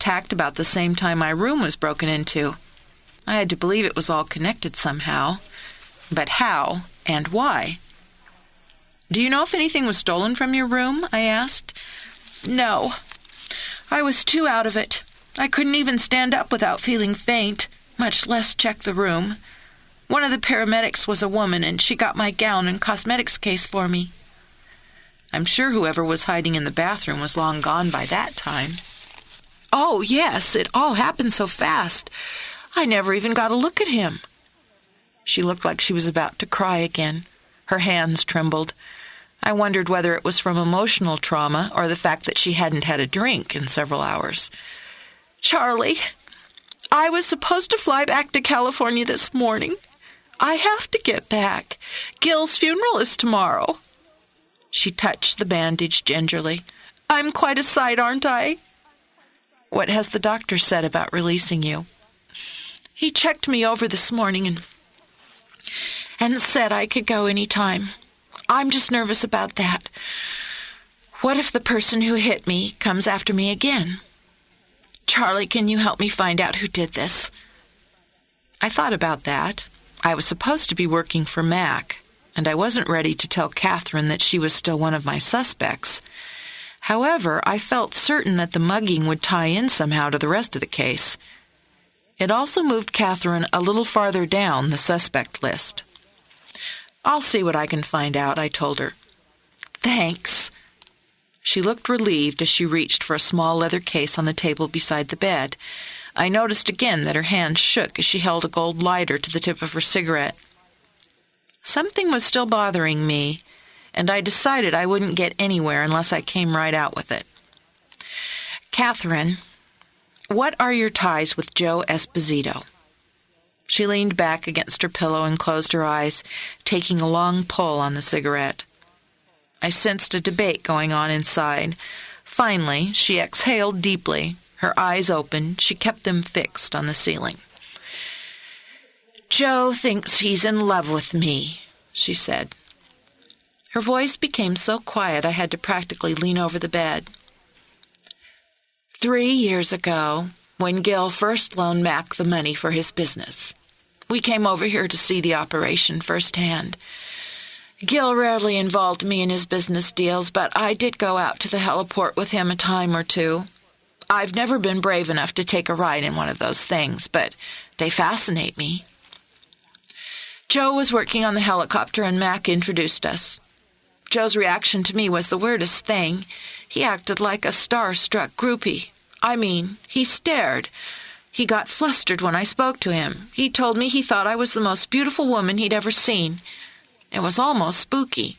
attacked about the same time my room was broken into. I had to believe it was all connected somehow. But how and why? "Do you know if anything was stolen from your room?" I asked. "No. I was too out of it. I couldn't even stand up without feeling faint, much less check the room. One of the paramedics was a woman, and she got my gown and cosmetics case for me." I'm sure whoever was hiding in the bathroom was long gone by that time. "Oh, yes, it all happened so fast. I never even got a look at him." She looked like she was about to cry again. Her hands trembled. I wondered whether it was from emotional trauma or the fact that she hadn't had a drink in several hours. "Charlie, I was supposed to fly back to California this morning. I have to get back. Gil's funeral is tomorrow." She touched the bandage gingerly. "I'm quite a sight, aren't I?" "What has the doctor said about releasing you?" "He checked me over this morning and said I could go any time. I'm just nervous about that. What if the person who hit me comes after me again? Charlie, can you help me find out who did this?" I thought about that. I was supposed to be working for Mack, and I wasn't ready to tell Catherine that she was still one of my suspects. However, I felt certain that the mugging would tie in somehow to the rest of the case. It also moved Catherine a little farther down the suspect list. "I'll see what I can find out," I told her. "Thanks." She looked relieved as she reached for a small leather case on the table beside the bed. I noticed again that her hand shook as she held a gold lighter to the tip of her cigarette. Something was still bothering me, and I decided I wouldn't get anywhere unless I came right out with it. "Catherine, what are your ties with Joe Esposito?" She leaned back against her pillow and closed her eyes, taking a long pull on the cigarette. I sensed a debate going on inside. Finally, she exhaled deeply. Her eyes open. She kept them fixed on the ceiling. "Joe thinks he's in love with me," she said. Her voice became so quiet I had to practically lean over the bed. 3 years ago, when Gil first loaned Mack the money for his business, we came over here to see the operation firsthand. Gil rarely involved me in his business deals, but I did go out to the heliport with him a time or two. I've never been brave enough to take a ride in one of those things, but they fascinate me. Joe was working on the helicopter and Mack introduced us. Joe's reaction to me was the weirdest thing. He acted like a star-struck groupie. I mean, he stared. He got flustered when I spoke to him. He told me he thought I was the most beautiful woman he'd ever seen. It was almost spooky.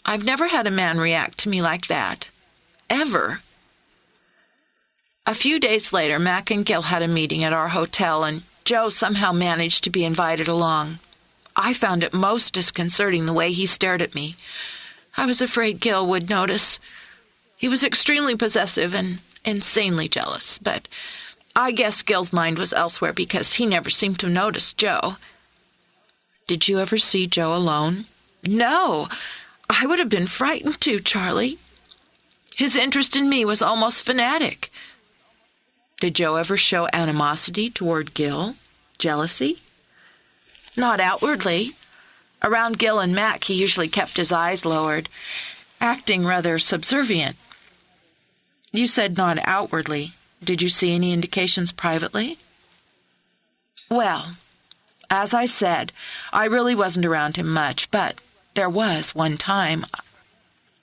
I've never had a man react to me like that. Ever. A few days later, Mack and Gil had a meeting at our hotel, and Joe somehow managed to be invited along. I found it most disconcerting the way he stared at me. I was afraid Gil would notice. He was extremely possessive and insanely jealous, but I guess Gil's mind was elsewhere because he never seemed to notice Joe. Did you ever see Joe alone? No. I would have been frightened too, Charlie. His interest in me was almost fanatic. Did Joe ever show animosity toward Gil? Jealousy? Not outwardly. Around Gil and Mack, he usually kept his eyes lowered, acting rather subservient. You said not outwardly. Did you see any indications privately? Well, as I said, I really wasn't around him much, but there was one time.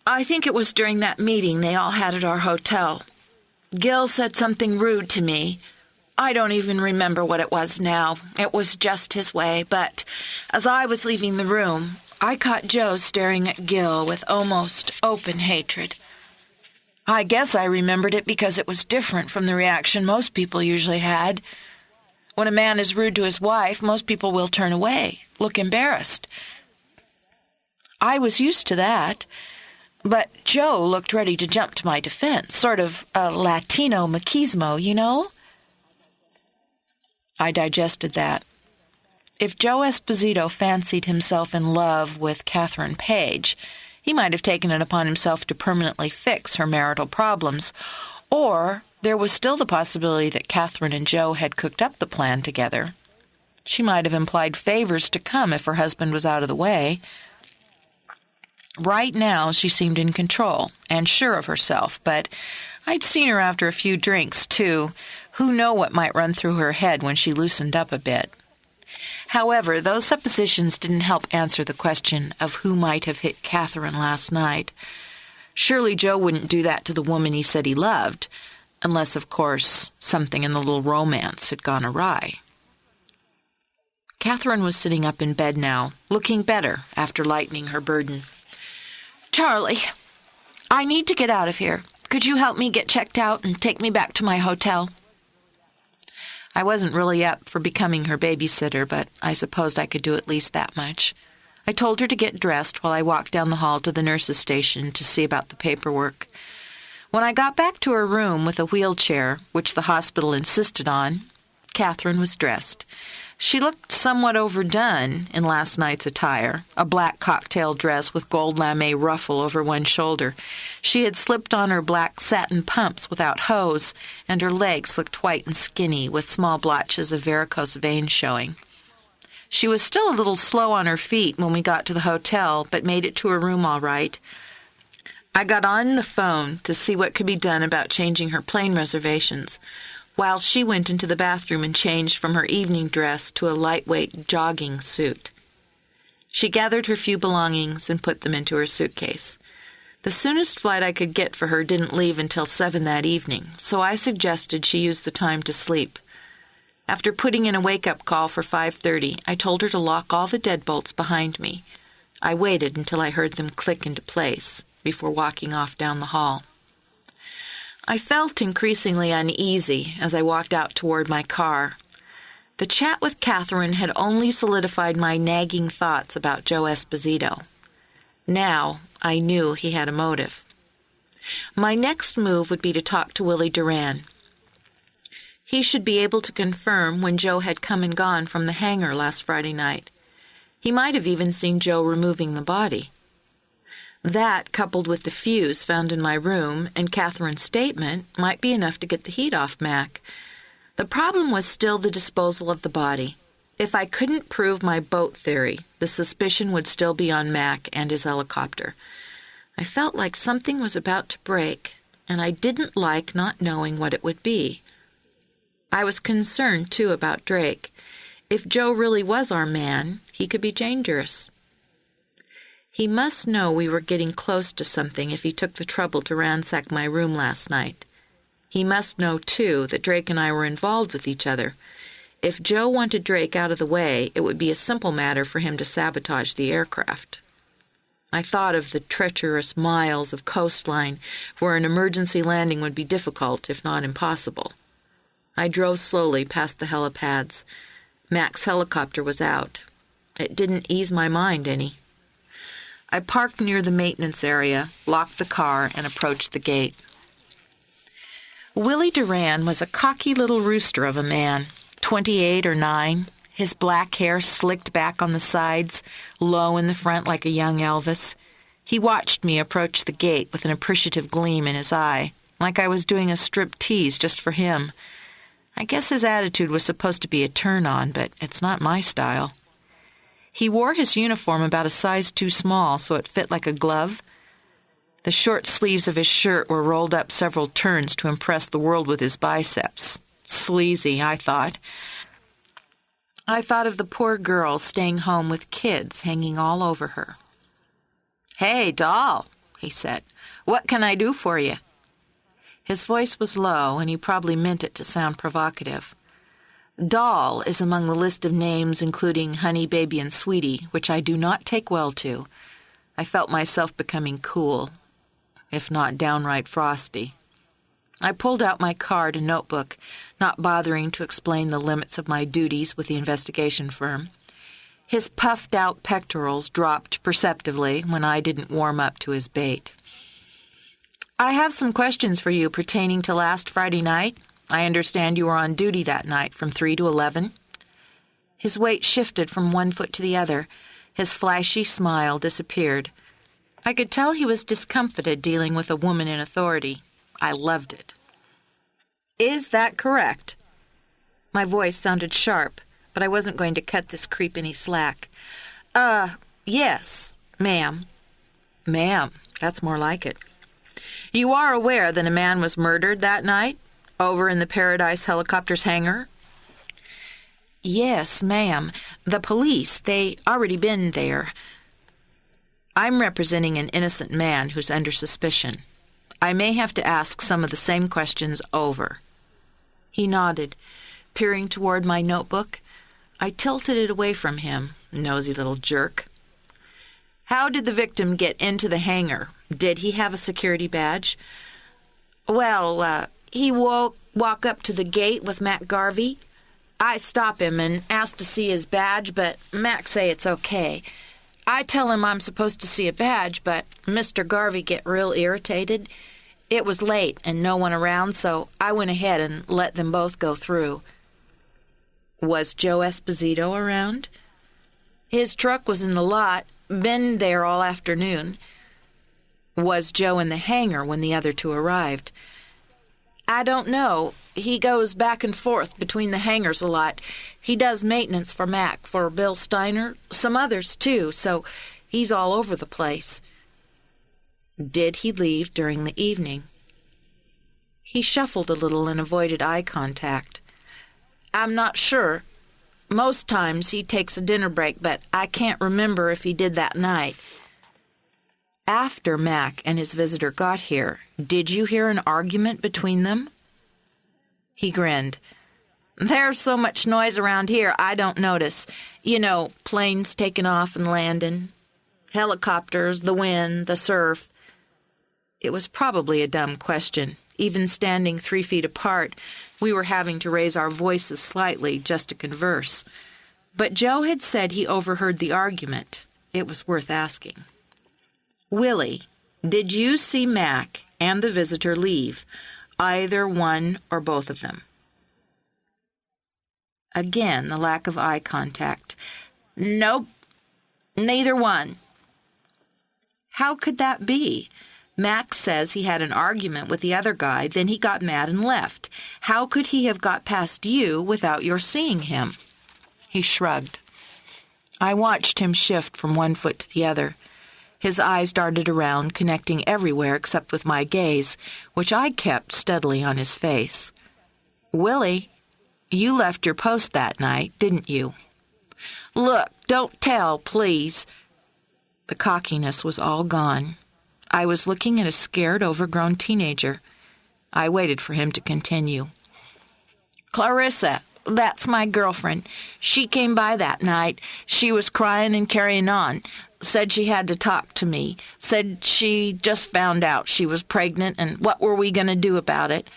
I think it was during that meeting they all had at our hotel. Gil said something rude to me. I don't even remember what it was now. It was just his way, but as I was leaving the room, I caught Joe staring at Gil with almost open hatred. I guess I remembered it because it was different from the reaction most people usually had. When a man is rude to his wife, most people will turn away, look embarrassed. I was used to that, but Joe looked ready to jump to my defense, sort of a Latino machismo, you know? I digested that. If Joe Esposito fancied himself in love with Catherine Page, he might have taken it upon himself to permanently fix her marital problems, or There was still the possibility that Catherine and Joe had cooked up the plan together. She might have implied favors to come if her husband was out of the way. Right now, she seemed in control and sure of herself, but I'd seen her after a few drinks, too. Who knew what might run through her head when she loosened up a bit? However, those suppositions didn't help answer the question of who might have hit Catherine last night. Surely Joe wouldn't do that to the woman he said he loved, unless, of course, something in the little romance had gone awry. Catherine was sitting up in bed now, looking better after lightening her burden. "Charlie, I need to get out of here. Could you help me get checked out and take me back to my hotel?" I wasn't really up for becoming her babysitter, but I supposed I could do at least that much. I told her to get dressed while I walked down the hall to the nurse's station to see about the paperwork. When I got back to her room with a wheelchair, which the hospital insisted on, Catherine was dressed. She looked somewhat overdone in last night's attire, a black cocktail dress with gold lame ruffle over one shoulder. She had slipped on her black satin pumps without hose, and her legs looked white and skinny with small blotches of varicose veins showing. She was still a little slow on her feet when we got to the hotel, but made it to her room all right. I got on the phone to see what could be done about changing her plane reservations, while she went into the bathroom and changed from her evening dress to a lightweight jogging suit. She gathered her few belongings and put them into her suitcase. The soonest flight I could get for her didn't leave until 7 that evening, so I suggested she use the time to sleep. After putting in a wake-up call for 5:30, I told her to lock all the deadbolts behind me. I waited until I heard them click into place before walking off down the hall. I felt increasingly uneasy as I walked out toward my car. The chat with Catherine had only solidified my nagging thoughts about Joe Esposito. Now I knew he had a motive. My next move would be to talk to Willie Duran. He should be able to confirm when Joe had come and gone from the hangar last Friday night. He might have even seen Joe removing the body. That, coupled with the fuse found in my room and Catherine's statement, might be enough to get the heat off Mack. The problem was still the disposal of the body. If I couldn't prove my boat theory, the suspicion would still be on Mack and his helicopter. I felt like something was about to break, and I didn't like not knowing what it would be. I was concerned, too, about Drake. If Joe really was our man, he could be dangerous. He must know we were getting close to something if he took the trouble to ransack my room last night. He must know, too, that Drake and I were involved with each other. If Joe wanted Drake out of the way, it would be a simple matter for him to sabotage the aircraft. I thought of the treacherous miles of coastline where an emergency landing would be difficult, if not impossible. I drove slowly past the helipads. Mack's helicopter was out. It didn't ease my mind any. I parked near the maintenance area, locked the car, and approached the gate. Willie Duran was a cocky little rooster of a man, 28 or 9, his black hair slicked back on the sides, low in the front like a young Elvis. He watched me approach the gate with an appreciative gleam in his eye, like I was doing a strip-tease just for him. I guess his attitude was supposed to be a turn-on, but it's not my style. He wore his uniform about a size too small, so it fit like a glove. The short sleeves of his shirt were rolled up several turns to impress the world with his biceps. Sleazy, I thought. I thought of the poor girl staying home with kids hanging all over her. "Hey, doll," he said. "What can I do for you?" His voice was low, and he probably meant it to sound provocative. Doll is among the list of names including Honey, Baby, and Sweetie, which I do not take well to. I felt myself becoming cool, if not downright frosty. I pulled out my card and notebook, not bothering to explain the limits of my duties with the investigation firm. His puffed-out pectorals dropped perceptibly when I didn't warm up to his bait. "I have some questions for you pertaining to last Friday night. I understand you were on duty that night from 3 to 11. His weight shifted from one foot to the other. His flashy smile disappeared. I could tell he was discomfited dealing with a woman in authority. I loved it. Is that correct?" My voice sounded sharp, but I wasn't going to cut this creep any slack. Yes, ma'am." "Ma'am, that's more like it. You are aware that a man was murdered that night, over in the Paradise Helicopter's hangar?" "Yes, ma'am. The police, they already been there." "I'm representing an innocent man who's under suspicion. I may have to ask some of the same questions over." He nodded, peering toward my notebook. I tilted it away from him, nosy little jerk. "How did the victim get into the hangar? Did he have a security badge?" "Well, he walk up to the gate with Mack Garvey. I stop him and ask to see his badge, but Mack say it's okay. I tell him I'm supposed to see a badge, but Mr. Garvey get real irritated. It was late and no one around, so I went ahead and let them both go through." "Was Joe Esposito around?" "His truck was in the lot, been there all afternoon." "Was Joe in the hangar when the other two arrived?" "I don't know. He goes back and forth between the hangars a lot. He does maintenance for Mack, for Bill Steiner, some others too, so he's all over the place." "Did he leave during the evening?" He shuffled a little and avoided eye contact. "I'm not sure. Most times he takes a dinner break, but I can't remember if he did that night." "After Mack and his visitor got here, did you hear an argument between them?" He grinned. "There's so much noise around here I don't notice. You know, planes taking off and landing, helicopters, the wind, the surf." It was probably a dumb question. Even standing 3 feet apart, we were having to raise our voices slightly just to converse. But Joe had said he overheard the argument. It was worth asking. "Willie, did you see Mack and the visitor leave, either one or both of them?" Again, the lack of eye contact. "Nope, neither one." "How could that be? Mack says he had an argument with the other guy, then he got mad and left. How could he have got past you without your seeing him?" He shrugged. I watched him shift from one foot to the other. His eyes darted around, connecting everywhere except with my gaze, which I kept steadily on his face. "Willie, you left your post that night, didn't you?" "Look, don't tell, please." The cockiness was all gone. I was looking at a scared, overgrown teenager. I waited for him to continue. "Clarissa, that's my girlfriend. She came by that night. She was crying and carrying on. Said she had to talk to me. Said she just found out she was pregnant, and what were we going to do about it?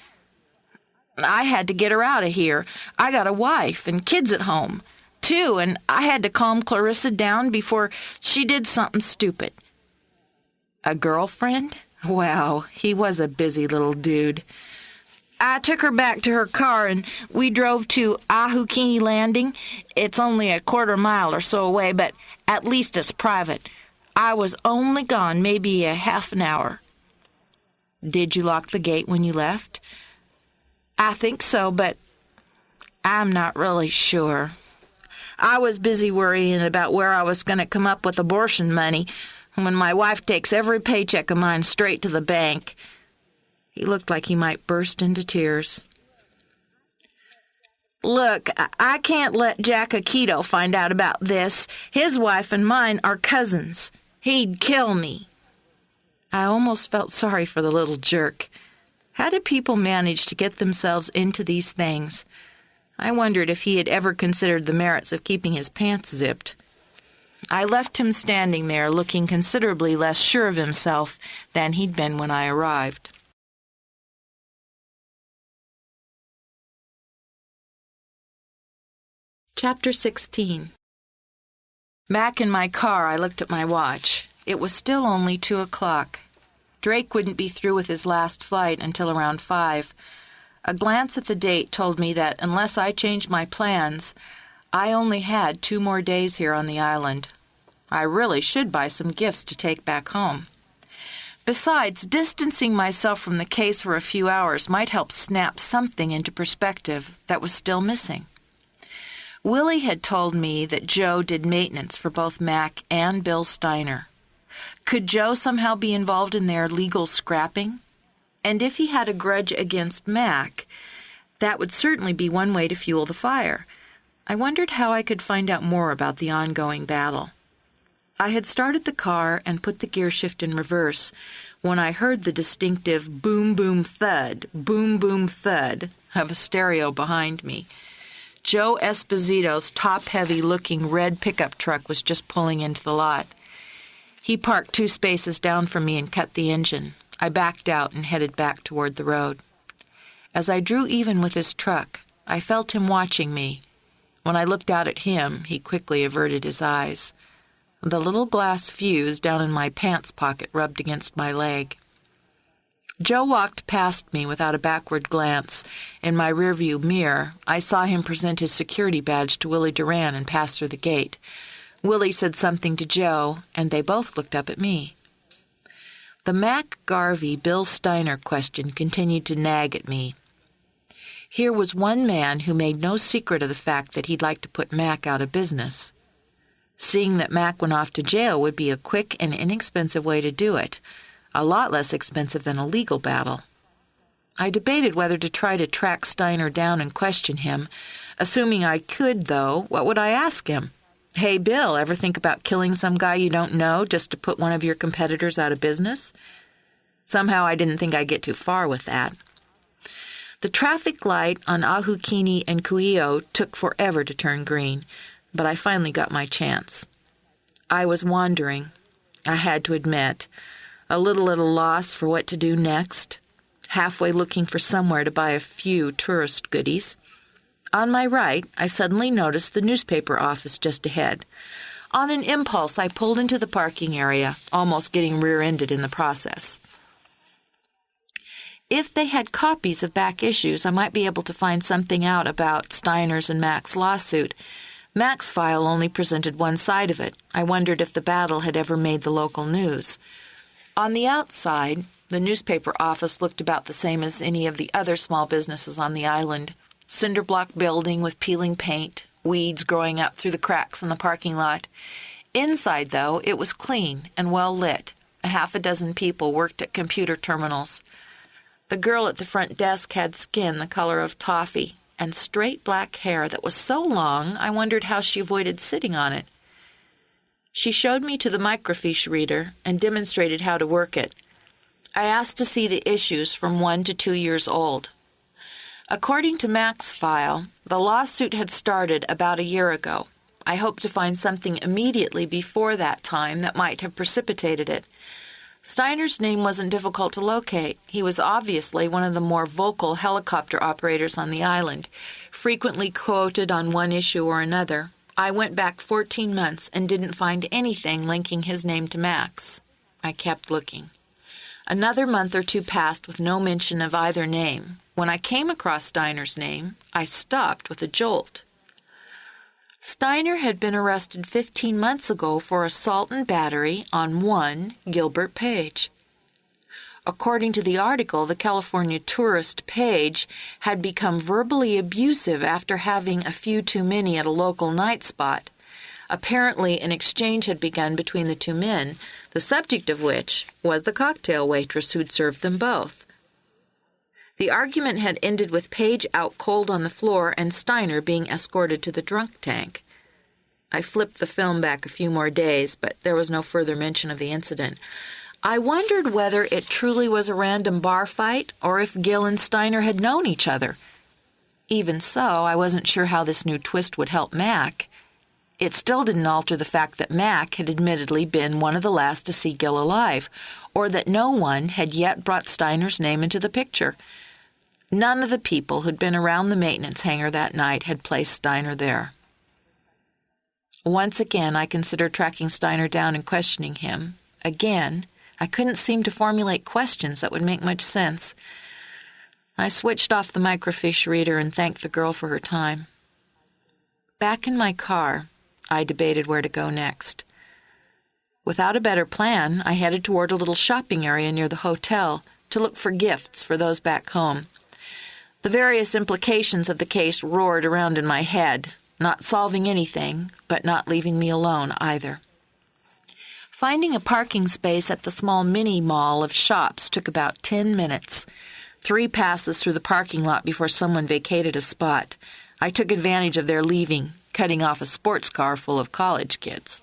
I had to get her out of here. I got a wife and kids at home, too, and I had to calm Clarissa down before she did something stupid." "A girlfriend? Wow, he was a busy little dude." "I took her back to her car, and we drove to Ahukini Landing. It's only a quarter mile or so away, but at least it's private. I was only gone maybe a half an hour." "Did you lock the gate when you left?" "I think so, but I'm not really sure. I was busy worrying about where I was going to come up with abortion money when my wife takes every paycheck of mine straight to the bank." He looked like he might burst into tears. "Look, I can't let Jack Akito find out about this. His wife and mine are cousins. He'd kill me." I almost felt sorry for the little jerk. How did people manage to get themselves into these things? I wondered if he had ever considered the merits of keeping his pants zipped. I left him standing there looking considerably less sure of himself than he'd been when I arrived. Chapter 16. Back in my car, I looked at my watch. It was still only 2 o'clock. Drake wouldn't be through with his last flight until around 5. A glance at the date told me that unless I changed my plans, I only had 2 more days here on the island. I really should buy some gifts to take back home. Besides, distancing myself from the case for a few hours might help snap something into perspective that was still missing. Willie had told me that Joe did maintenance for both Mack and Bill Steiner. Could Joe somehow be involved in their legal scrapping? And if he had a grudge against Mack, that would certainly be one way to fuel the fire. I wondered how I could find out more about the ongoing battle. I had started the car and put the gear shift in reverse when I heard the distinctive boom, boom, thud of a stereo behind me. Joe Esposito's top-heavy-looking red pickup truck was just pulling into the lot. He parked 2 spaces down from me and cut the engine. I backed out and headed back toward the road. As I drew even with his truck, I felt him watching me. When I looked out at him, he quickly averted his eyes. The little glass fuse down in my pants pocket rubbed against my leg. Joe walked past me without a backward glance. In my rearview mirror, I saw him present his security badge to Willie Duran and pass through the gate. Willie said something to Joe, and they both looked up at me. The Mack Garvey Bill Steiner question continued to nag at me. Here was one man who made no secret of the fact that he'd like to put Mack out of business. Seeing that Mack went off to jail would be a quick and inexpensive way to do it, a lot less expensive than a legal battle. I debated whether to try to track Steiner down and question him. Assuming I could, though, what would I ask him? Hey, Bill, ever think about killing some guy you don't know just to put one of your competitors out of business? Somehow I didn't think I'd get too far with that. The traffic light on Ahukini and Kuio took forever to turn green, but I finally got my chance. I was wandering, I had to admit, a little at a loss for what to do next, halfway looking for somewhere to buy a few tourist goodies. On my right, I suddenly noticed the newspaper office just ahead. On an impulse, I pulled into the parking area, almost getting rear-ended in the process. If they had copies of back issues, I might be able to find something out about Steiner's and Mack's lawsuit. Mack's file only presented one side of it. I wondered if the battle had ever made the local news. On the outside, the newspaper office looked about the same as any of the other small businesses on the island. Cinder block building with peeling paint, weeds growing up through the cracks in the parking lot. Inside, though, it was clean and well lit. 6 people worked at computer terminals. The girl at the front desk had skin the color of toffee and straight black hair that was so long I wondered how she avoided sitting on it. She showed me to the microfiche reader and demonstrated how to work it. I asked to see the issues from 1 to 2 years old. According to Mack's file, the lawsuit had started about a year ago. I hoped to find something immediately before that time that might have precipitated it. Steiner's name wasn't difficult to locate. He was obviously one of the more vocal helicopter operators on the island, frequently quoted on one issue or another. I went back 14 months and didn't find anything linking his name to Mack's. I kept looking. Another month or 2 passed with no mention of either name. When I came across Steiner's name, I stopped with a jolt. Steiner had been arrested 15 months ago for assault and battery on one Gilbert Page. According to the article, the California tourist Page had become verbally abusive after having a few too many at a local night spot. Apparently, an exchange had begun between the 2 men, the subject of which was the cocktail waitress who'd served them both. The argument had ended with Page out cold on the floor and Steiner being escorted to the drunk tank. I flipped the film back a few more days, but there was no further mention of the incident. I wondered whether it truly was a random bar fight or if Gil and Steiner had known each other. Even so, I wasn't sure how this new twist would help Mack. It still didn't alter the fact that Mack had admittedly been one of the last to see Gil alive, or that no one had yet brought Steiner's name into the picture. None of the people who'd been around the maintenance hangar that night had placed Steiner there. Once again, I considered tracking Steiner down and questioning him. Again, I couldn't seem to formulate questions that would make much sense. I switched off the microfiche reader and thanked the girl for her time. Back in my car, I debated where to go next. Without a better plan, I headed toward a little shopping area near the hotel to look for gifts for those back home. The various implications of the case roared around in my head, not solving anything, but not leaving me alone either. Finding a parking space at the small mini-mall of shops took about 10 minutes. 3 passes through the parking lot before someone vacated a spot. I took advantage of their leaving, cutting off a sports car full of college kids.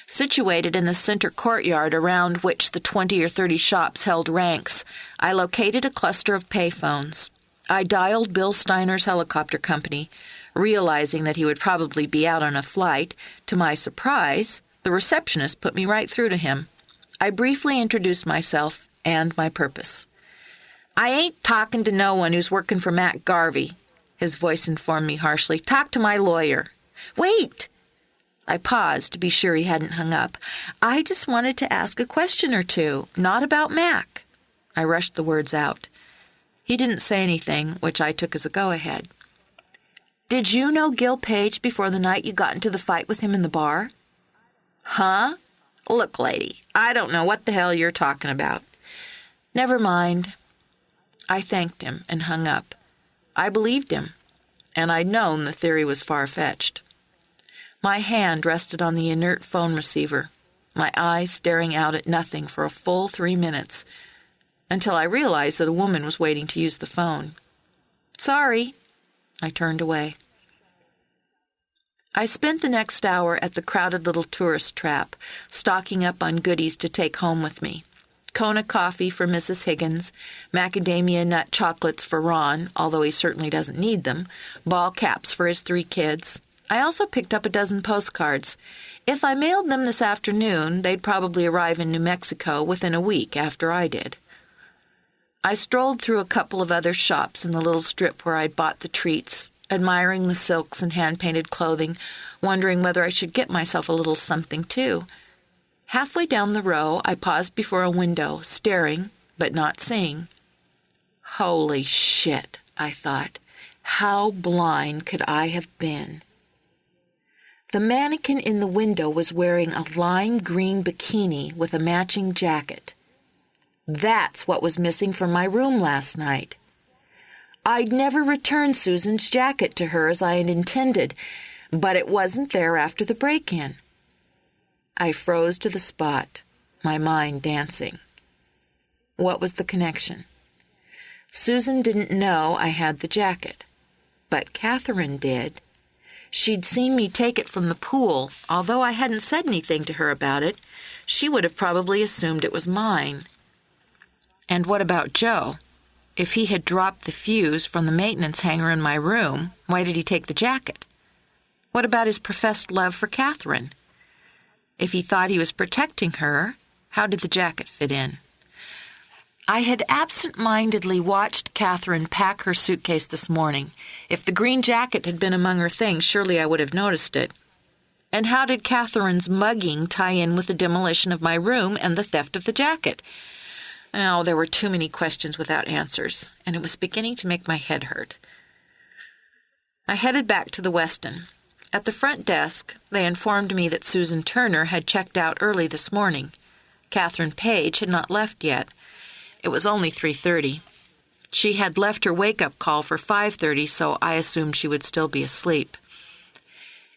Situated in the center courtyard around which the 20 or 30 shops held ranks, I located a cluster of payphones. I dialed Bill Steiner's helicopter company, realizing that he would probably be out on a flight. To my surprise, the receptionist put me right through to him. I briefly introduced myself and my purpose. "I ain't talking to no one who's working for Mack Garvey," his voice informed me harshly. "Talk to my lawyer." "Wait!" I paused to be sure he hadn't hung up. "I just wanted to ask a question or two, not about Mack." I rushed the words out. He didn't say anything, which I took as a go-ahead. "Did you know Gil Page before the night you got into the fight with him in the bar?" "Huh? Look, lady, I don't know what the hell you're talking about." "Never mind." I thanked him and hung up. I believed him, and I'd known the theory was far-fetched. My hand rested on the inert phone receiver, my eyes staring out at nothing for a full 3 minutes, until I realized that a woman was waiting to use the phone. "Sorry." I turned away. I spent the next hour at the crowded little tourist trap, stocking up on goodies to take home with me. Kona coffee for Mrs. Higgins, macadamia nut chocolates for Ron, although he certainly doesn't need them, ball caps for his 3 kids. I also picked up a dozen postcards. If I mailed them this afternoon, they'd probably arrive in New Mexico within a week after I did. I strolled through a couple of other shops in the little strip where I'd bought the treats, admiring the silks and hand-painted clothing, wondering whether I should get myself a little something, too. Halfway down the row, I paused before a window, staring, but not seeing. Holy shit, I thought. How blind could I have been? The mannequin in the window was wearing a lime green bikini with a matching jacket. That's what was missing from my room last night. I'd never returned Susan's jacket to her as I had intended, but it wasn't there after the break-in. I froze to the spot, my mind dancing. What was the connection? Susan didn't know I had the jacket, but Catherine did. She'd seen me take it from the pool. Although I hadn't said anything to her about it, she would have probably assumed it was mine. And what about Joe? If he had dropped the fuse from the maintenance hanger in my room, why did he take the jacket? What about his professed love for Catherine? If he thought he was protecting her, how did the jacket fit in? I had absent-mindedly watched Catherine pack her suitcase this morning. If the green jacket had been among her things, surely I would have noticed it. And how did Catherine's mugging tie in with the demolition of my room and the theft of the jacket? Oh, there were too many questions without answers, and it was beginning to make my head hurt. I headed back to the Westin. At the front desk, they informed me that Susan Turner had checked out early this morning. Catherine Page had not left yet. It was only 3:30. She had left her wake-up call for 5:30, so I assumed she would still be asleep.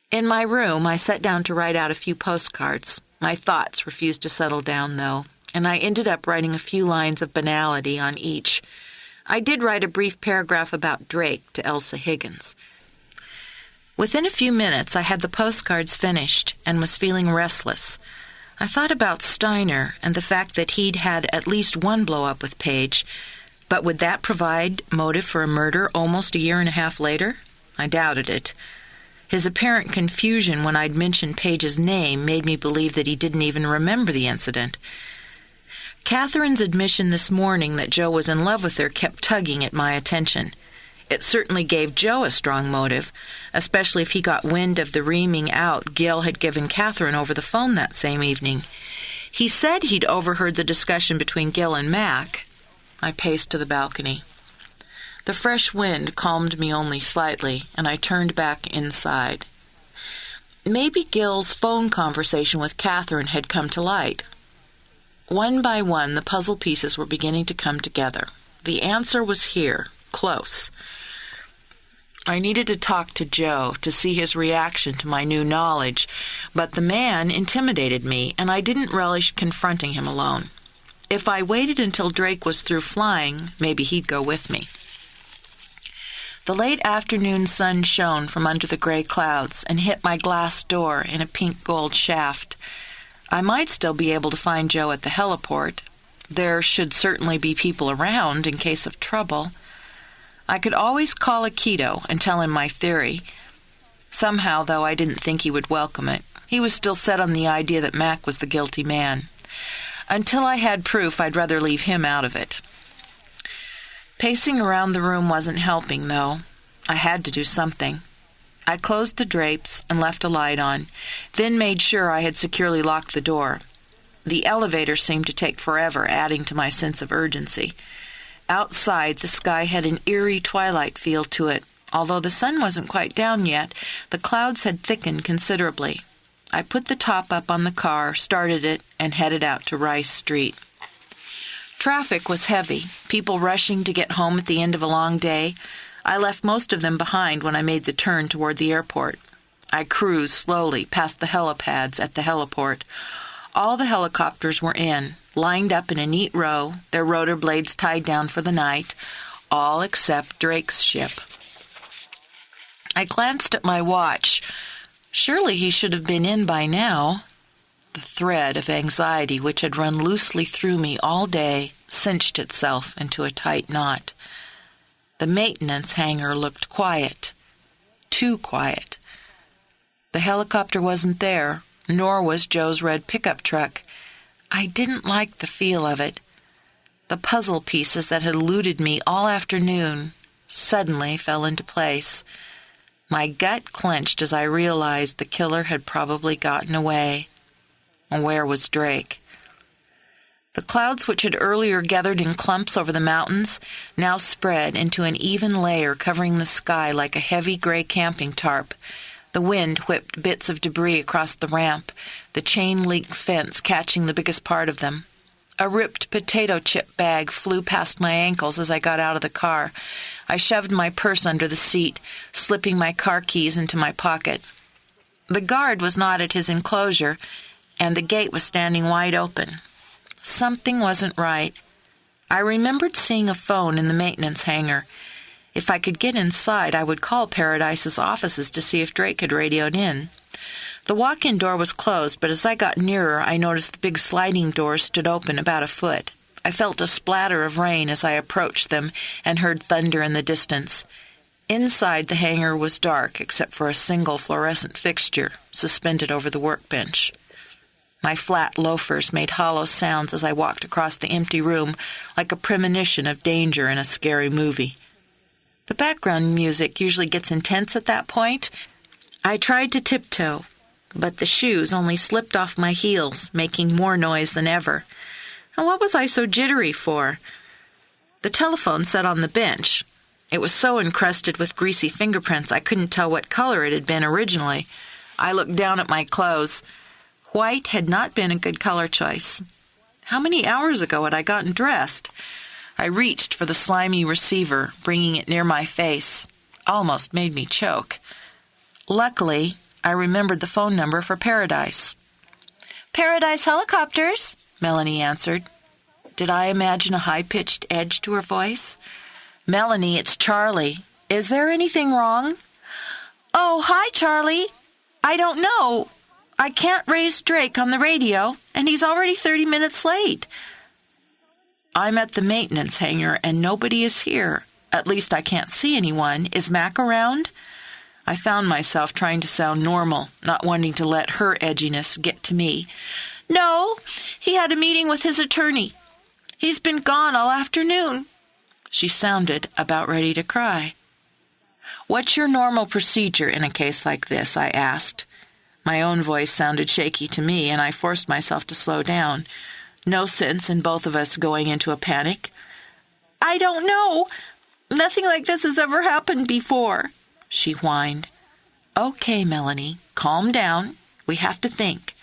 In my room, I sat down to write out a few postcards. My thoughts refused to settle down, though, and I ended up writing a few lines of banality on each. I did write a brief paragraph about Drake to Elsa Higgins. Within a few minutes, I had the postcards finished and was feeling restless. I thought about Steiner and the fact that he'd had at least one blow-up with Page, but would that provide motive for a murder almost a year and a half later? I doubted it. His apparent confusion when I'd mentioned Page's name made me believe that he didn't even remember the incident. Catherine's admission this morning that Joe was in love with her kept tugging at my attention. It certainly gave Joe a strong motive, especially if he got wind of the reaming out Gil had given Catherine over the phone that same evening. He said he'd overheard the discussion between Gil and Mack. I paced to the balcony. The fresh wind calmed me only slightly, and I turned back inside. Maybe Gil's phone conversation with Catherine had come to light. One by one, the puzzle pieces were beginning to come together. The answer was here, close. I needed to talk to Joe to see his reaction to my new knowledge, but the man intimidated me, and I didn't relish confronting him alone. If I waited until Drake was through flying, maybe he'd go with me. The late afternoon sun shone from under the gray clouds and hit my glass door in a pink-gold shaft. I might still be able to find Joe at the heliport. There should certainly be people around in case of trouble. I could always call Akito and tell him my theory. Somehow, though, I didn't think he would welcome it. He was still set on the idea that Mack was the guilty man. Until I had proof, I'd rather leave him out of it. Pacing around the room wasn't helping, though. I had to do something. I closed the drapes and left a light on, then made sure I had securely locked the door. The elevator seemed to take forever, adding to my sense of urgency. Outside, the sky had an eerie twilight feel to it. Although the sun wasn't quite down yet, the clouds had thickened considerably. I put the top up on the car, started it, and headed out to Rice Street. Traffic was heavy, people rushing to get home at the end of a long day. I left most of them behind when I made the turn toward the airport. I cruised slowly past the helipads at the heliport. All the helicopters were in, lined up in a neat row, their rotor blades tied down for the night, all except Drake's ship. I glanced at my watch. Surely he should have been in by now. The thread of anxiety which had run loosely through me all day cinched itself into a tight knot. The maintenance hangar looked quiet. Too quiet. The helicopter wasn't there, nor was Joe's red pickup truck. I didn't like the feel of it. The puzzle pieces that had eluded me all afternoon suddenly fell into place. My gut clenched as I realized the killer had probably gotten away. And where was Drake? The clouds which had earlier gathered in clumps over the mountains now spread into an even layer covering the sky like a heavy gray camping tarp. The wind whipped bits of debris across the ramp, the chain-link fence catching the biggest part of them. A ripped potato chip bag flew past my ankles as I got out of the car. I shoved my purse under the seat, slipping my car keys into my pocket. The guard was not at his enclosure, and the gate was standing wide open. Something wasn't right. I remembered seeing a phone in the maintenance hangar. If I could get inside, I would call Paradise's offices to see if Drake had radioed in. The walk-in door was closed, but as I got nearer, I noticed the big sliding doors stood open about a foot. I felt a splatter of rain as I approached them and heard thunder in the distance. Inside the hangar was dark, except for a single fluorescent fixture suspended over the workbench. My flat loafers made hollow sounds as I walked across the empty room, like a premonition of danger in a scary movie. The background music usually gets intense at that point. I tried to tiptoe, but the shoes only slipped off my heels, making more noise than ever. And what was I so jittery for? The telephone sat on the bench. It was so encrusted with greasy fingerprints I couldn't tell what color it had been originally. I looked down at my clothes. White had not been a good color choice. How many hours ago had I gotten dressed? I reached for the slimy receiver, bringing it near my face. Almost made me choke. Luckily, I remembered the phone number for Paradise. "Paradise Helicopters," Melanie answered. Did I imagine a high-pitched edge to her voice? "Melanie, it's Charlie. Is there anything wrong?" "Oh, hi, Charlie. I don't know. I can't raise Drake on the radio, and he's already 30 minutes late." "I'm at the maintenance hangar, and nobody is here. At least I can't see anyone. Is Mack around?" I found myself trying to sound normal, not wanting to let her edginess get to me. "No, he had a meeting with his attorney. He's been gone all afternoon." She sounded about ready to cry. "What's your normal procedure in a case like this?" I asked. My own voice sounded shaky to me, and I forced myself to slow down. No sense in both of us going into a panic. "I don't know. Nothing like this has ever happened before," she whined. Okay, Melanie, calm down. We have to think.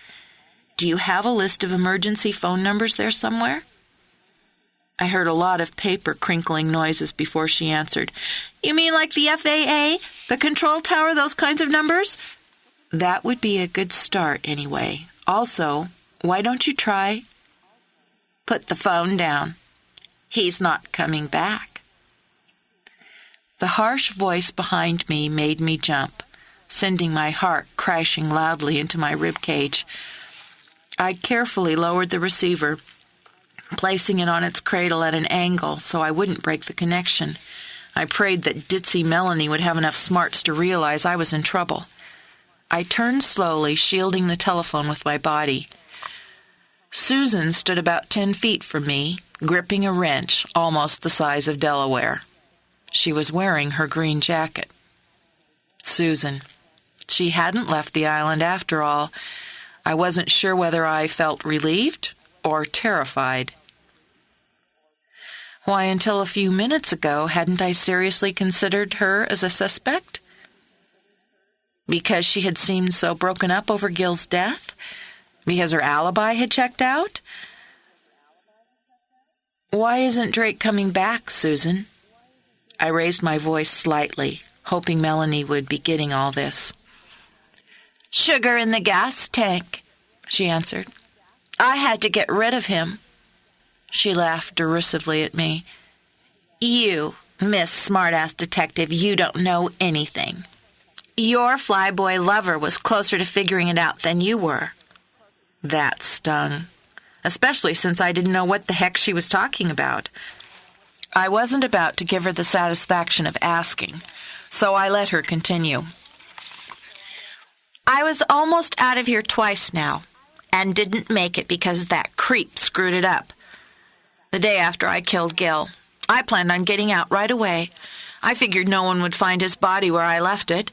Do you have a list of emergency phone numbers there somewhere? I heard a lot of paper crinkling noises before she answered. You mean like the FAA, the control tower, those kinds of numbers? That would be a good start, anyway. Also, why don't you try? Put the phone down. He's not coming back. The harsh voice behind me made me jump, sending my heart crashing loudly into my rib cage. I carefully lowered the receiver, placing it on its cradle at an angle so I wouldn't break the connection. I prayed that ditzy Melanie would have enough smarts to realize I was in trouble. I turned slowly, shielding the telephone with my body. Susan stood about 10 feet from me, gripping a wrench almost the size of Delaware. She was wearing her green jacket. Susan. She hadn't left the island after all. I wasn't sure whether I felt relieved or terrified. Why, until a few minutes ago, hadn't I seriously considered her as a suspect? Because she had seemed so broken up over Gil's death? Because her alibi had checked out? Why isn't Drake coming back, Susan? I raised my voice slightly, hoping Melanie would be getting all this. Sugar in the gas tank, she answered. I had to get rid of him. She laughed derisively at me. You, Miss Smart-Ass Detective, you don't know anything. Your flyboy lover was closer to figuring it out than you were. That stung, especially since I didn't know what the heck she was talking about. I wasn't about to give her the satisfaction of asking, so I let her continue. I was almost out of here twice now, and didn't make it because that creep screwed it up. The day after I killed Gil, I planned on getting out right away. I figured no one would find his body where I left it.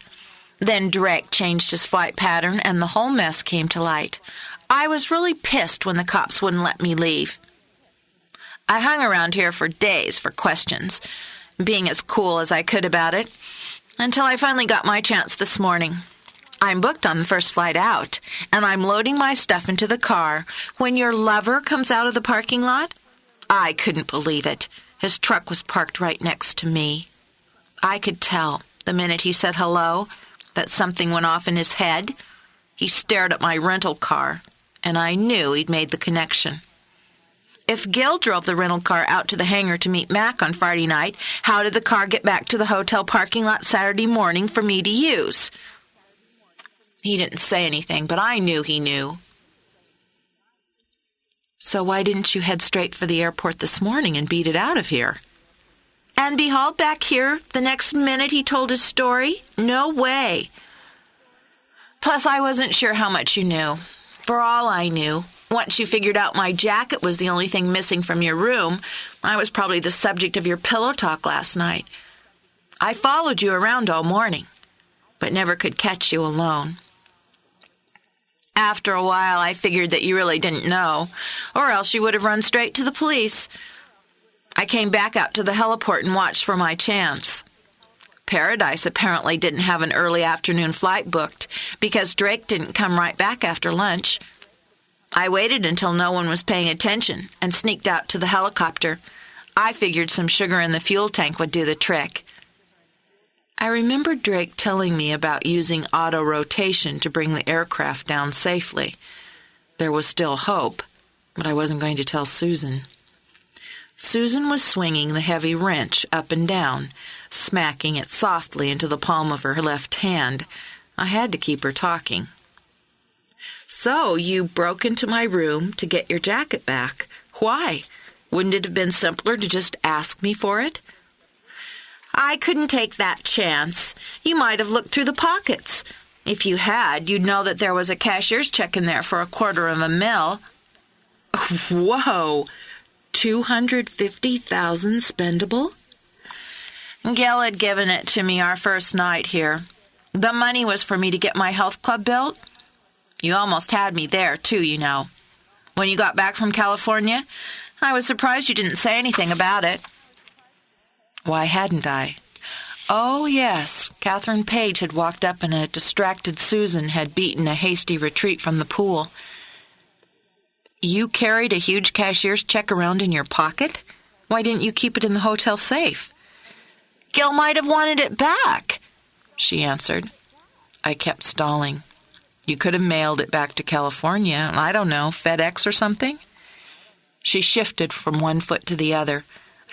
Then Drake changed his flight pattern, and the whole mess came to light. I was really pissed when the cops wouldn't let me leave. I hung around here for days for questions, being as cool as I could about it, until I finally got my chance this morning. I'm booked on the first flight out, and I'm loading my stuff into the car when your lover comes out of the parking lot. I couldn't believe it. His truck was parked right next to me. I could tell, the minute he said hello, that something went off in his head. He stared at my rental car, and I knew he'd made the connection. If Gil drove the rental car out to the hangar to meet Mack on Friday night, how did the car get back to the hotel parking lot Saturday morning for me to use? He didn't say anything, but I knew he knew. So why didn't you head straight for the airport this morning and beat it out of here? And be hauled back here the next minute he told his story? No way. Plus, I wasn't sure how much you knew. For all I knew, once you figured out my jacket was the only thing missing from your room, I was probably the subject of your pillow talk last night. I followed you around all morning, but never could catch you alone. After a while, I figured that you really didn't know, or else you would have run straight to the police. I came back out to the heliport and watched for my chance. Paradise apparently didn't have an early afternoon flight booked because Drake didn't come right back after lunch. I waited until no one was paying attention and sneaked out to the helicopter. I figured some sugar in the fuel tank would do the trick. I remember Drake telling me about using auto-rotation to bring the aircraft down safely. There was still hope, but I wasn't going to tell Susan. Susan was swinging the heavy wrench up and down, smacking it softly into the palm of her left hand. I had to keep her talking. So you broke into my room to get your jacket back. Why? Wouldn't it have been simpler to just ask me for it? I couldn't take that chance. You might have looked through the pockets. If you had, you'd know that there was a cashier's check in there for $250,000. Whoa! $250,000 spendable? Gil had given it to me our first night here. The money was for me to get my health club built. You almost had me there, too, you know. When you got back from California, I was surprised you didn't say anything about it. Why hadn't I? Oh, yes. Catherine Page had walked up and a distracted Susan had beaten a hasty retreat from the pool. You carried a huge cashier's check around in your pocket? Why didn't you keep it in the hotel safe? Gil might have wanted it back, she answered. I kept stalling. You could have mailed it back to California. I don't know, FedEx or something? She shifted from one foot to the other,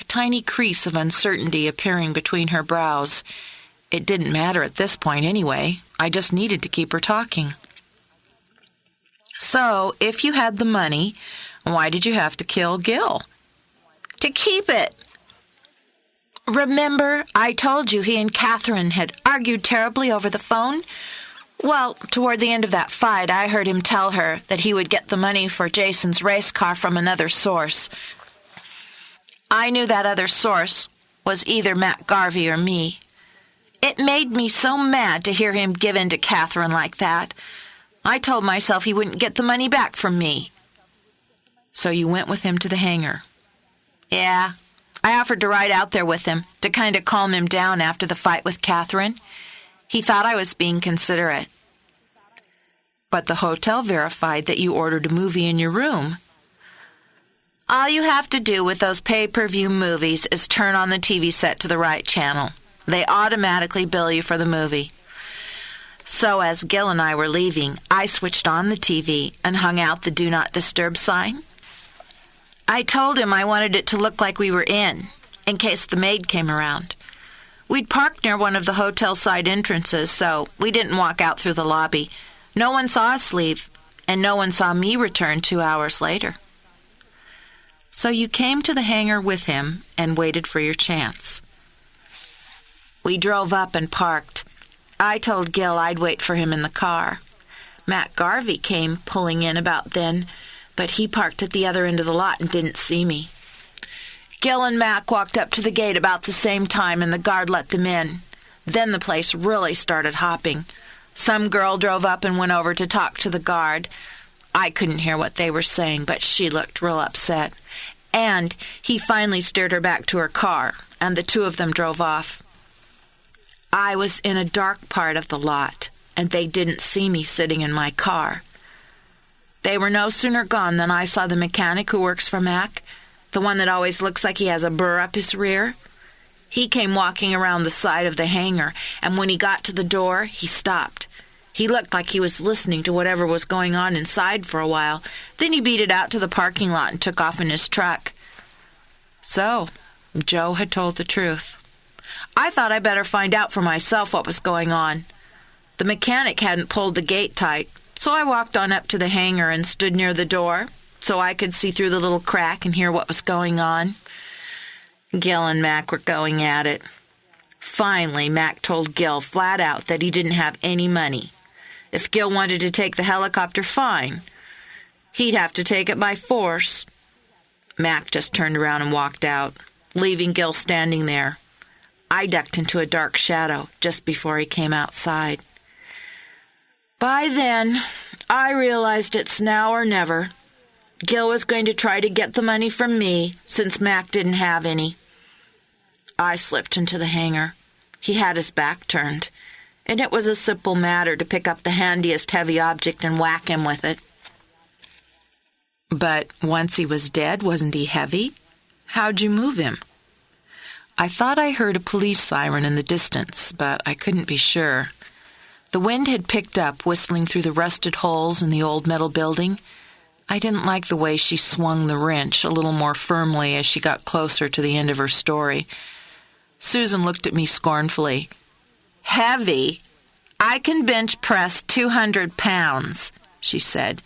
a tiny crease of uncertainty appearing between her brows. It didn't matter at this point anyway. I just needed to keep her talking. So, if you had the money, why did you have to kill Gil? To keep it. Remember, I told you he and Catherine had argued terribly over the phone? Well, toward the end of that fight, I heard him tell her that he would get the money for Jason's race car from another source. I knew that other source was either Mack Garvey or me. It made me so mad to hear him give in to Catherine like that. I told myself he wouldn't get the money back from me. So you went with him to the hangar? Yeah. I offered to ride out there with him to kind of calm him down after the fight with Catherine. He thought I was being considerate. But the hotel verified that you ordered a movie in your room. All you have to do with those pay-per-view movies is turn on the TV set to the right channel. They automatically bill you for the movie. So as Gil and I were leaving, I switched on the TV and hung out the Do Not Disturb sign. I told him I wanted it to look like we were in case the maid came around. We'd parked near one of the hotel side entrances, so we didn't walk out through the lobby. No one saw us leave, and no one saw me return 2 hours later. So you came to the hangar with him and waited for your chance. We drove up and parked. I told Gil I'd wait for him in the car. Mack Garvey came pulling in about then, but he parked at the other end of the lot and didn't see me. Gil and Mack walked up to the gate about the same time, and the guard let them in. Then the place really started hopping. Some girl drove up and went over to talk to the guard. I couldn't hear what they were saying, but she looked real upset. And he finally steered her back to her car, and the two of them drove off. I was in a dark part of the lot, and they didn't see me sitting in my car. They were no sooner gone than I saw the mechanic who works for Mack, the one that always looks like he has a burr up his rear. He came walking around the side of the hangar, and when he got to the door, he stopped. He looked like he was listening to whatever was going on inside for a while. Then he beat it out to the parking lot and took off in his truck. So, Joe had told the truth. I thought I'd better find out for myself what was going on. The mechanic hadn't pulled the gate tight, so I walked on up to the hangar and stood near the door so I could see through the little crack and hear what was going on. Gil and Mack were going at it. Finally, Mack told Gil flat out that he didn't have any money. If Gil wanted to take the helicopter, fine. He'd have to take it by force. Mack just turned around and walked out, leaving Gil standing there. I ducked into a dark shadow just before he came outside. By then, I realized it's now or never. Gil was going to try to get the money from me, since Mack didn't have any. I slipped into the hangar. He had his back turned, and it was a simple matter to pick up the handiest heavy object and whack him with it. But once he was dead, wasn't he heavy? How'd you move him? I thought I heard a police siren in the distance, but I couldn't be sure. The wind had picked up, whistling through the rusted holes in the old metal building. I didn't like the way she swung the wrench a little more firmly as she got closer to the end of her story. Susan looked at me scornfully. Heavy? I can bench press 200 pounds, she said.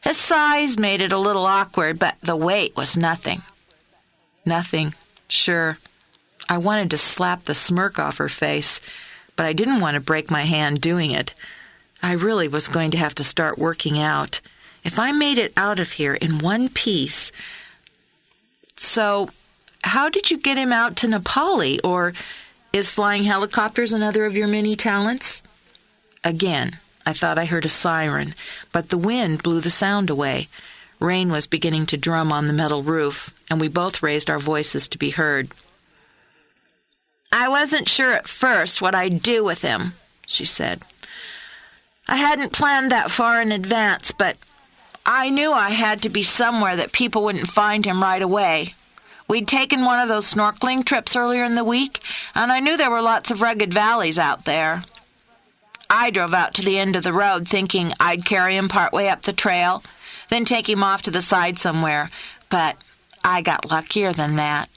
His size made it a little awkward, but the weight was nothing. Nothing, sure. I wanted to slap the smirk off her face, but I didn't want to break my hand doing it. I really was going to have to start working out. If I made it out of here in one piece... So, how did you get him out to NaPali, or is flying helicopters another of your many talents? Again, I thought I heard a siren, but the wind blew the sound away. Rain was beginning to drum on the metal roof, and we both raised our voices to be heard. "I wasn't sure at first what I'd do with him," she said. "I hadn't planned that far in advance, but I knew I had to be somewhere that people wouldn't find him right away. We'd taken one of those snorkeling trips earlier in the week, and I knew there were lots of rugged valleys out there. I drove out to the end of the road thinking I'd carry him partway up the trail, then take him off to the side somewhere, but I got luckier than that.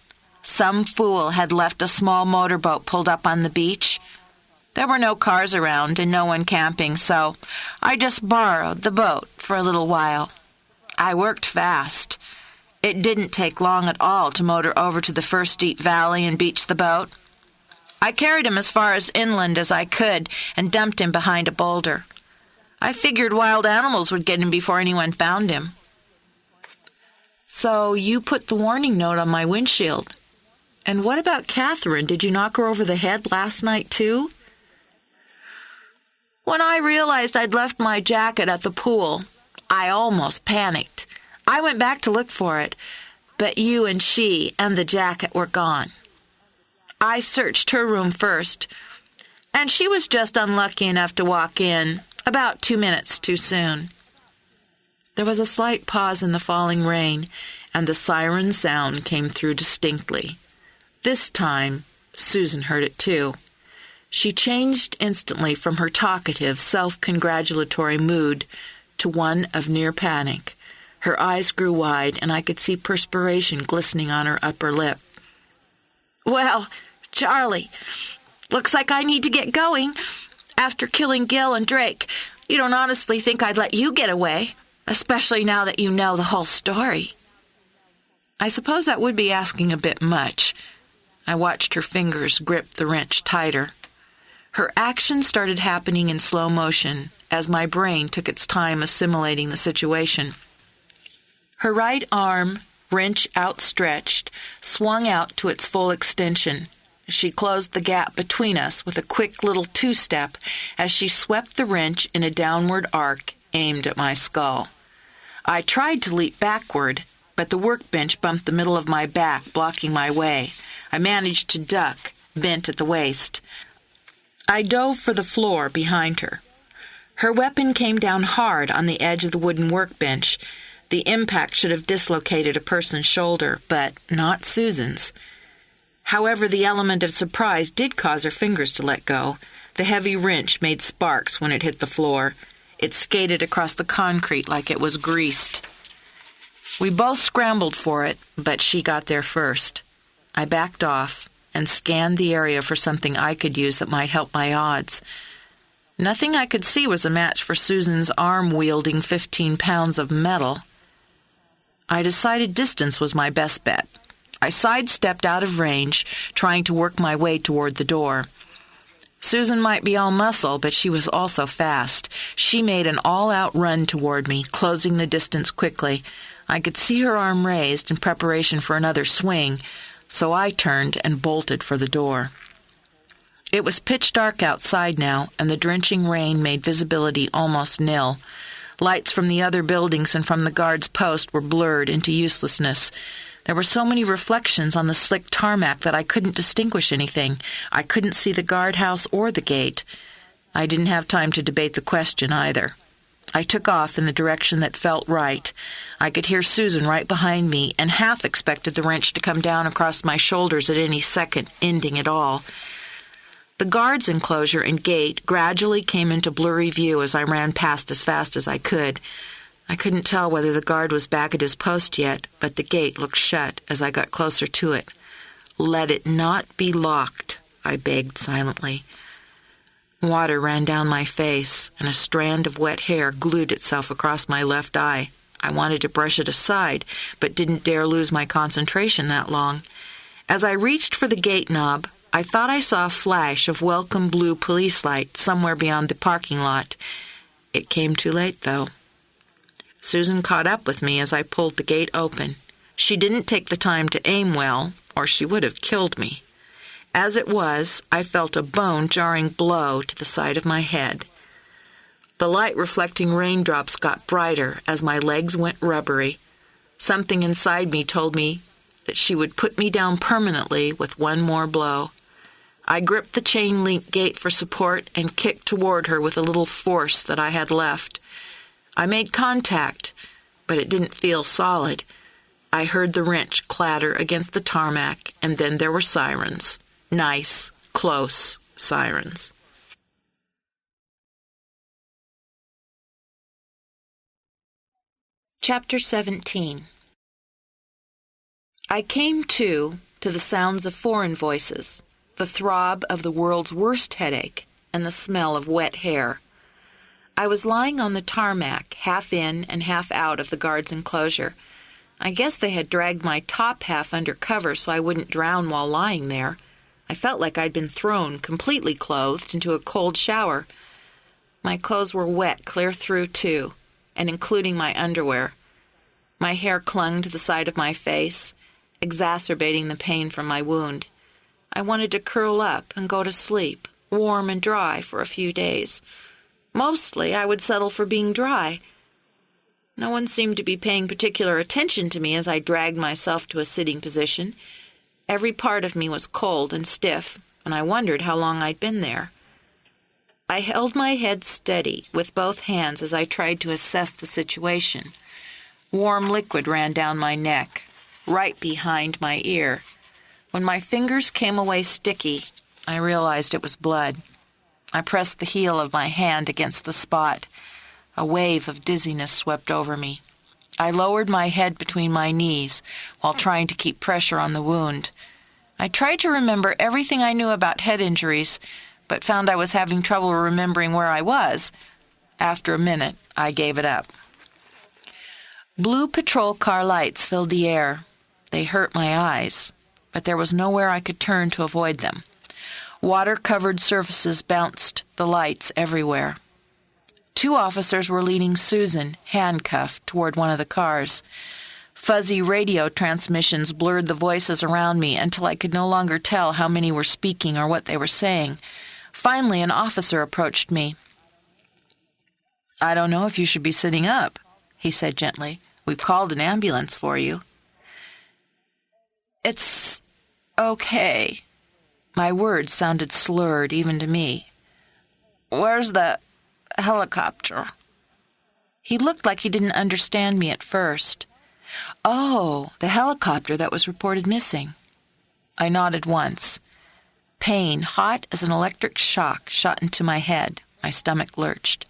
Some fool had left a small motorboat pulled up on the beach. There were no cars around and no one camping, so I just borrowed the boat for a little while. I worked fast. It didn't take long at all to motor over to the first deep valley and beach the boat. I carried him as far as inland as I could and dumped him behind a boulder. I figured wild animals would get him before anyone found him." "So you put the warning note on my windshield. And what about Catherine? Did you knock her over the head last night, too?" "When I realized I'd left my jacket at the pool, I almost panicked. I went back to look for it, but you and she and the jacket were gone. I searched her room first, and she was just unlucky enough to walk in about 2 minutes too soon." There was a slight pause in the falling rain, and the siren sound came through distinctly. This time, Susan heard it too. She changed instantly from her talkative, self-congratulatory mood to one of near panic. Her eyes grew wide, and I could see perspiration glistening on her upper lip. "Well, Charlie, looks like I need to get going. After killing Gil and Drake, you don't honestly think I'd let you get away, especially now that you know the whole story." I suppose that would be asking a bit much. I watched her fingers grip the wrench tighter. Her actions started happening in slow motion as my brain took its time assimilating the situation. Her right arm, wrench outstretched, swung out to its full extension. She closed the gap between us with a quick little two-step as she swept the wrench in a downward arc aimed at my skull. I tried to leap backward, but the workbench bumped the middle of my back, blocking my way. I managed to duck, bent at the waist. I dove for the floor behind her. Her weapon came down hard on the edge of the wooden workbench. The impact should have dislocated a person's shoulder, but not Susan's. However, the element of surprise did cause her fingers to let go. The heavy wrench made sparks when it hit the floor. It skated across the concrete like it was greased. We both scrambled for it, but she got there first. I backed off and scanned the area for something I could use that might help my odds. Nothing I could see was a match for Susan's arm wielding 15 pounds of metal. I decided distance was my best bet. I sidestepped out of range, trying to work my way toward the door. Susan might be all muscle, but she was also fast. She made an all-out run toward me, closing the distance quickly. I could see her arm raised in preparation for another swing, so I turned and bolted for the door. It was pitch dark outside now, and the drenching rain made visibility almost nil. Lights from the other buildings and from the guard's post were blurred into uselessness. There were so many reflections on the slick tarmac that I couldn't distinguish anything. I couldn't see the guardhouse or the gate. I didn't have time to debate the question either. I took off in the direction that felt right. I could hear Susan right behind me and half expected the wrench to come down across my shoulders at any second, ending it all. The guard's enclosure and gate gradually came into blurry view as I ran past as fast as I could. I couldn't tell whether the guard was back at his post yet, but the gate looked shut as I got closer to it. "Let it not be locked," I begged silently. Water ran down my face, and a strand of wet hair glued itself across my left eye. I wanted to brush it aside, but didn't dare lose my concentration that long. As I reached for the gate knob, I thought I saw a flash of welcome blue police light somewhere beyond the parking lot. It came too late, though. Susan caught up with me as I pulled the gate open. She didn't take the time to aim well, or she would have killed me. As it was, I felt a bone-jarring blow to the side of my head. The light-reflecting raindrops got brighter as my legs went rubbery. Something inside me told me that she would put me down permanently with one more blow. I gripped the chain-link gate for support and kicked toward her with a little force that I had left. I made contact, but it didn't feel solid. I heard the wrench clatter against the tarmac, and then there were sirens. Nice, close sirens. Chapter 17. I came to the sounds of foreign voices, the throb of the world's worst headache, and the smell of wet hair. I was lying on the tarmac, half in and half out of the guard's enclosure. I guess they had dragged my top half under cover so I wouldn't drown while lying there. I felt like I'd been thrown, completely clothed, into a cold shower. My clothes were wet clear through, too, and including my underwear. My hair clung to the side of my face, exacerbating the pain from my wound. I wanted to curl up and go to sleep, warm and dry, for a few days. Mostly, I would settle for being dry. No one seemed to be paying particular attention to me as I dragged myself to a sitting position. Every part of me was cold and stiff, and I wondered how long I'd been there. I held my head steady with both hands as I tried to assess the situation. Warm liquid ran down my neck, right behind my ear. When my fingers came away sticky, I realized it was blood. I pressed the heel of my hand against the spot. A wave of dizziness swept over me. I lowered my head between my knees while trying to keep pressure on the wound. I tried to remember everything I knew about head injuries, but found I was having trouble remembering where I was. After a minute, I gave it up. Blue patrol car lights filled the air. They hurt my eyes, but there was nowhere I could turn to avoid them. Water-covered surfaces bounced the lights everywhere. 2 officers were leading Susan, handcuffed, toward one of the cars. Fuzzy radio transmissions blurred the voices around me until I could no longer tell how many were speaking or what they were saying. Finally, an officer approached me. "I don't know if you should be sitting up," he said gently. "We've called an ambulance for you." "It's okay." My words sounded slurred even to me. "Where's the helicopter?" He looked like he didn't understand me at first. "Oh, the helicopter that was reported missing." I nodded once. Pain, hot as an electric shock, shot into my head. My stomach lurched.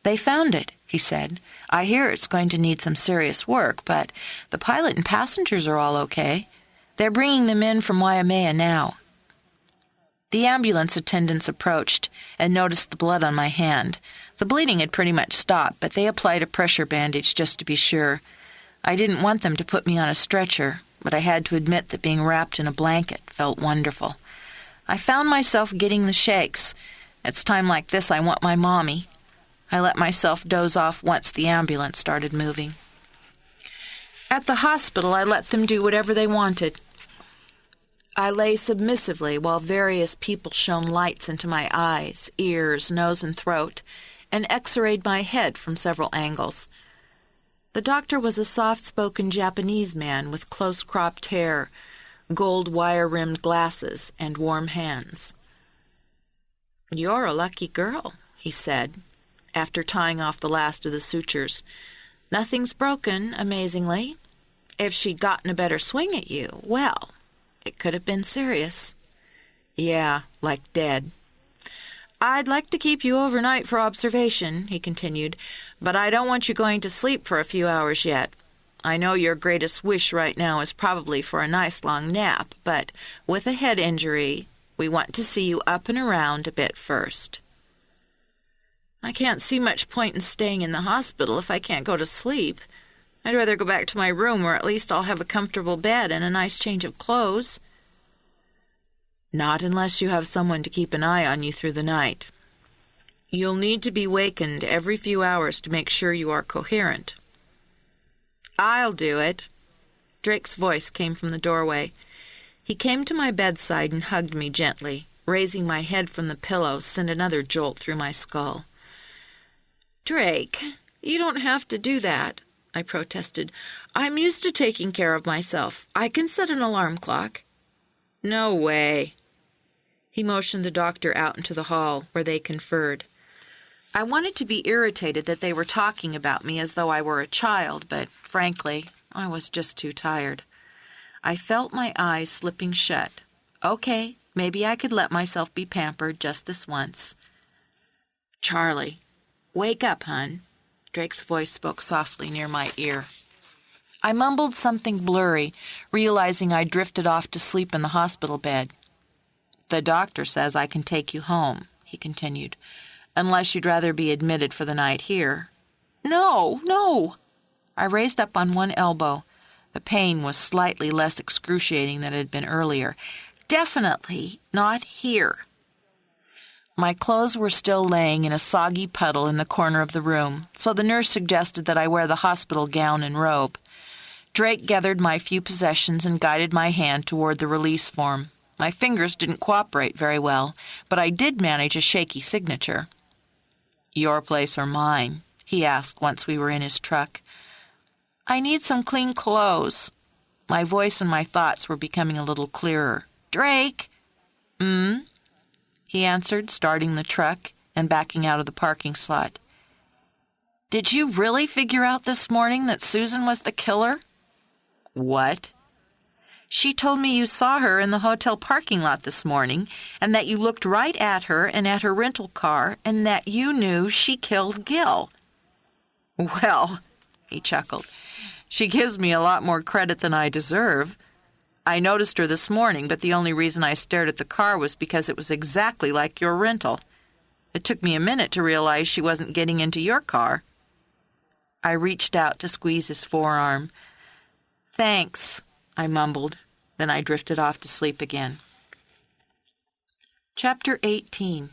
"They found it," he said. "I hear it's going to need some serious work, but the pilot and passengers are all okay. They're bringing them in from Waimea now." The ambulance attendants approached and noticed the blood on my hand. The bleeding had pretty much stopped, but they applied a pressure bandage just to be sure. I didn't want them to put me on a stretcher, but I had to admit that being wrapped in a blanket felt wonderful. I found myself getting the shakes. It's time like this I want my mommy. I let myself doze off once the ambulance started moving. At the hospital, I let them do whatever they wanted. I lay submissively while various people shone lights into my eyes, ears, nose, and throat, and x-rayed my head from several angles. The doctor was a soft-spoken Japanese man with close-cropped hair, gold wire-rimmed glasses, and warm hands. "You're a lucky girl," he said, after tying off the last of the sutures. "Nothing's broken, amazingly. If she'd gotten a better swing at you, well, it could have been serious." "Yeah, like dead." "I'd like to keep you overnight for observation," he continued, "but I don't want you going to sleep for a few hours yet. I know your greatest wish right now is probably for a nice long nap, but with a head injury, we want to see you up and around a bit first." "I can't see much point in staying in the hospital if I can't go to sleep. I'd rather go back to my room where at least I'll have a comfortable bed and a nice change of clothes." "Not unless you have someone to keep an eye on you through the night. You'll need to be wakened every few hours to make sure you are coherent." "I'll do it." Drake's voice came from the doorway. He came to my bedside and hugged me gently. Raising my head from the pillow sent another jolt through my skull. "Drake, you don't have to do that," I protested. "I'm used to taking care of myself. I can set an alarm clock." "No way." He motioned the doctor out into the hall, where they conferred. I wanted to be irritated that they were talking about me as though I were a child, but, frankly, I was just too tired. I felt my eyes slipping shut. Okay, maybe I could let myself be pampered just this once. "Charlie, wake up, hon." Drake's voice spoke softly near my ear. I mumbled something blurry, realizing I'd drifted off to sleep in the hospital bed. "The doctor says I can take you home," he continued, "unless you'd rather be admitted for the night here." "No, no!" I raised up on one elbow. The pain was slightly less excruciating than it had been earlier. "Definitely not here." My clothes were still laying in a soggy puddle in the corner of the room, so the nurse suggested that I wear the hospital gown and robe. Drake gathered my few possessions and guided my hand toward the release form. My fingers didn't cooperate very well, but I did manage a shaky signature. "Your place or mine?" he asked once we were in his truck. "I need some clean clothes." My voice and my thoughts were becoming a little clearer. "Drake!" He answered, starting the truck and backing out of the parking slot. "Did you really figure out this morning that Susan was the killer?" "What?" "She told me you saw her in the hotel parking lot this morning, and that you looked right at her and at her rental car, and that you knew she killed Gil." "Well," he chuckled, "she gives me a lot more credit than I deserve. I noticed her this morning, but the only reason I stared at the car was because it was exactly like your rental. It took me a minute to realize she wasn't getting into your car." I reached out to squeeze his forearm. "Thanks," I mumbled. Then I drifted off to sleep again. Chapter 18.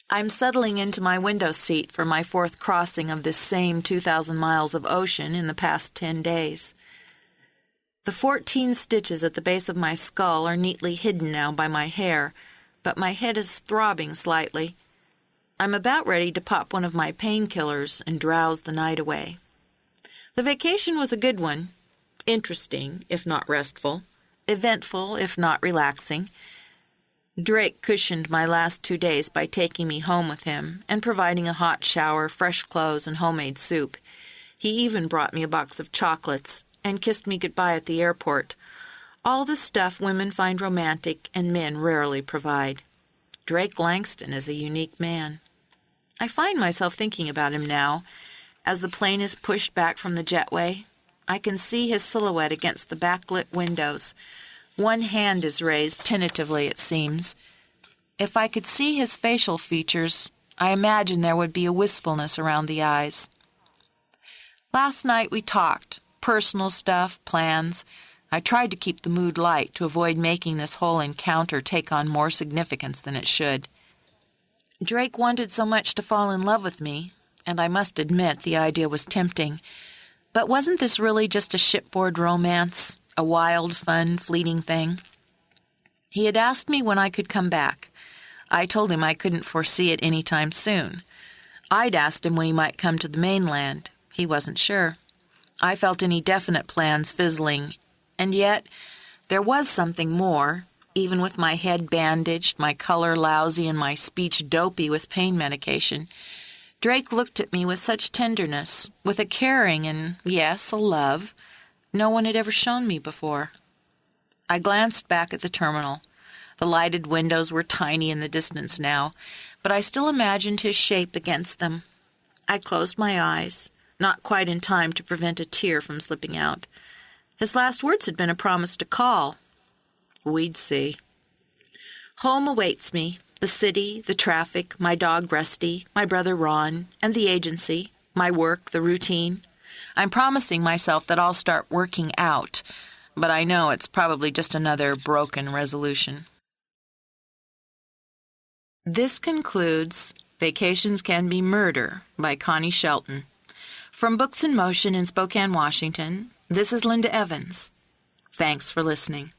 I'm settling into my window seat for my fourth crossing of this same 2,000 miles of ocean in the past 10 days. The 14 stitches at the base of my skull are neatly hidden now by my hair, but my head is throbbing slightly. I'm about ready to pop one of my painkillers and drowse the night away. The vacation was a good one. Interesting, if not restful. Eventful, if not relaxing. Drake cushioned my last 2 days by taking me home with him and providing a hot shower, fresh clothes, and homemade soup. He even brought me a box of chocolates and kissed me goodbye at the airport. All the stuff women find romantic and men rarely provide. Drake Langston is a unique man. I find myself thinking about him now. As the plane is pushed back from the jetway, I can see his silhouette against the backlit windows. One hand is raised, tentatively it seems. If I could see his facial features, I imagine there would be a wistfulness around the eyes. Last night we talked. Personal stuff, plans. I tried to keep the mood light to avoid making this whole encounter take on more significance than it should. Drake wanted so much to fall in love with me, and I must admit the idea was tempting. But wasn't this really just a shipboard romance, a wild, fun, fleeting thing? He had asked me when I could come back. I told him I couldn't foresee it any time soon. I'd asked him when he might come to the mainland. He wasn't sure. I felt any definite plans fizzling, and yet there was something more, even with my head bandaged, my color lousy, and my speech dopey with pain medication. Drake looked at me with such tenderness, with a caring and, yes, a love, no one had ever shown me before. I glanced back at the terminal. The lighted windows were tiny in the distance now, but I still imagined his shape against them. I closed my eyes, not quite in time to prevent a tear from slipping out. His last words had been a promise to call. We'd see. Home awaits me, the city, the traffic, my dog Rusty, my brother Ron, and the agency, my work, the routine. I'm promising myself that I'll start working out, but I know it's probably just another broken resolution. This concludes Vacations Can Be Murder by Connie Shelton. From Books in Motion in Spokane, Washington, this is Linda Evans. Thanks for listening.